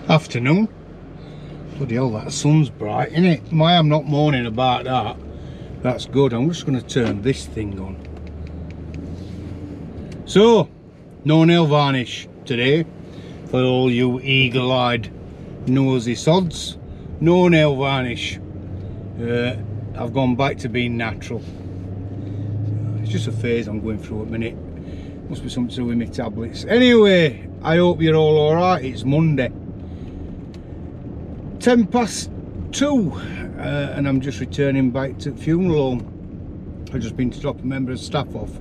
Afternoon. Bloody hell, that sun's bright, isn't it? I'm not moaning about that. That's good. I'm just going to turn this thing on. So, no nail varnish today for all you eagle-eyed nosy sods. No nail varnish. I've gone back to being natural. It's just a phase I'm going through at the minute. Must be something to do with my tablets. Anyway, I hope you're all alright. It's Monday. 2:10 and I'm just returning back to the funeral home. I've just been to drop a member of staff off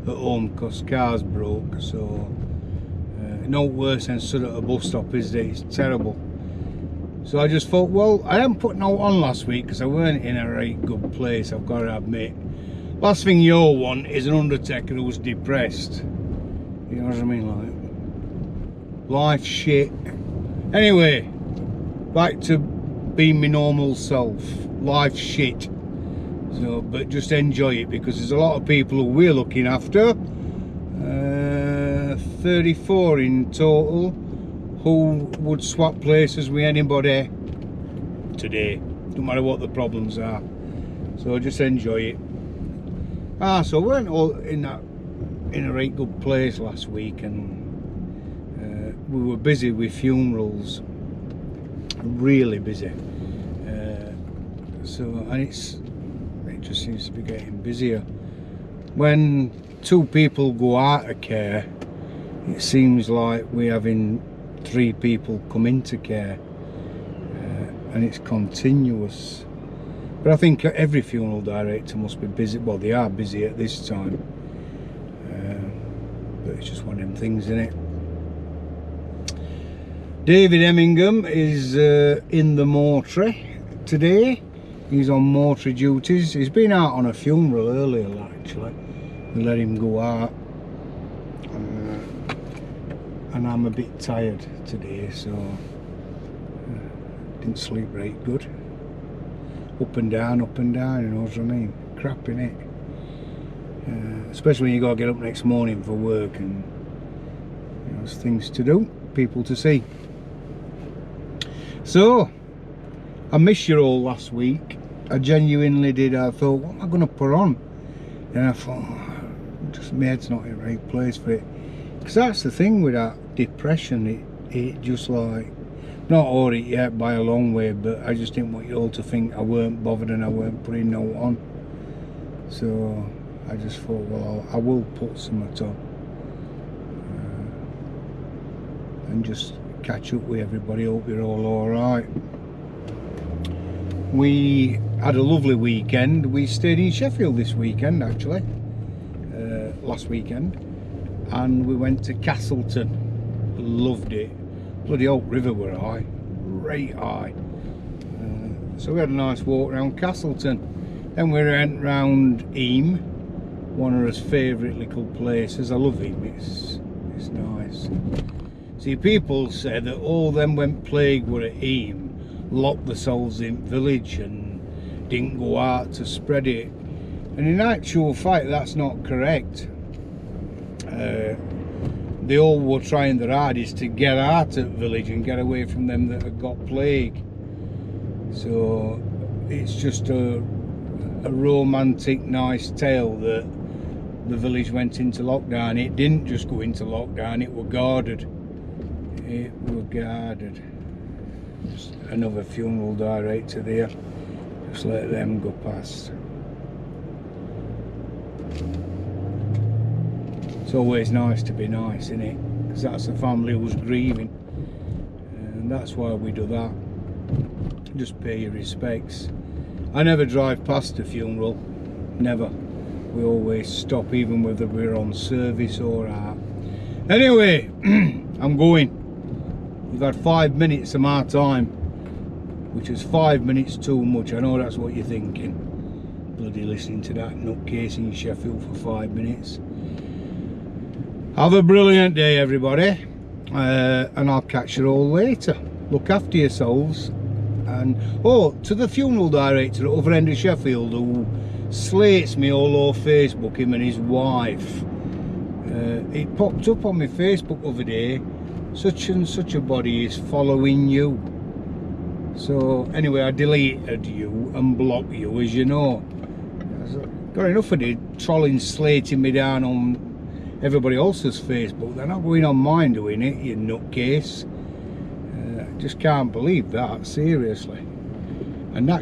at home because car's broke, so no worse than stood at a bus stop, is it? It's terrible. So I just thought, well, I haven't put no on last week because I weren't in a right good place, I've got to admit. Last thing you want is an undertaker who's depressed. You know what I mean? Like, life shit. Anyway, back to being my normal self. Life shit. So, but just enjoy it because there's a lot of people who we're looking after. 34 in total who would swap places with anybody today. No matter what the problems are. So just enjoy it. So we weren't all in a right good place last week, and we were busy with funerals. Really busy. And it just seems to be getting busier. When two people go out of care, it seems like we're having 3 people come into care, and it's continuous. But I think every funeral director must be busy. Well, they are busy at this time, but it's just one of them things, isn't it? David Emmingham is in the mortuary today. He's on mortuary duties. He's been out on a funeral earlier, actually. We let him go out. And I'm a bit tired today, so didn't sleep right good. Up and down, you know what I mean? Crap, innit? Especially when you got to get up next morning for work, and you know, there's things to do, people to see. So, I missed you all last week. I genuinely did. I thought, what am I going to put on? And I thought, just my head's not in the right place for it. Because that's the thing with that depression. It just like, not already yet by a long way, but I just didn't want you all to think I weren't bothered and I weren't putting no on. So I just thought, well, I will put some on and just catch up with everybody. Hope you're all alright. We had a lovely weekend. We stayed in Sheffield this weekend, actually, last weekend, and we went to Castleton. Loved it. Bloody Oak River were high, right high. So we had a nice walk around Castleton. Then we went round Eyam, one of his favourite little places. I love Eyam, it's nice. See, people say that all them went plague were at Eyam, locked themselves in village and didn't go out to spread it. And in actual fact, that's not correct. They all were trying their hardest to get out of village and get away from them that had got plague. So it's just a romantic, nice tale that the village went into lockdown. It didn't just go into lockdown, it were guarded. It were guarded. Just another funeral director there. Just let them go past. It's always nice to be nice, isn't it? Because that's the family who's grieving, and that's why we do that. Just pay your respects. I never drive past a funeral, never. We always stop, even whether we're on service or out. Anyway, I'm going. We've had 5 minutes of my time, which is 5 minutes too much. I know that's what you're thinking. Bloody listening to that nutcase in Sheffield for 5 minutes. Have a brilliant day, everybody, and I'll catch you all later. Look after yourselves. And to the funeral director at other end of Sheffield who slates me all over Facebook, him and his wife. It popped up on my Facebook the other day such and such a body is following you. So anyway, I deleted you and blocked you, as you know. Got enough of it trolling, slating me down on everybody else's Facebook. They're not going on mine doing it, you nutcase. Just can't believe that, seriously. And that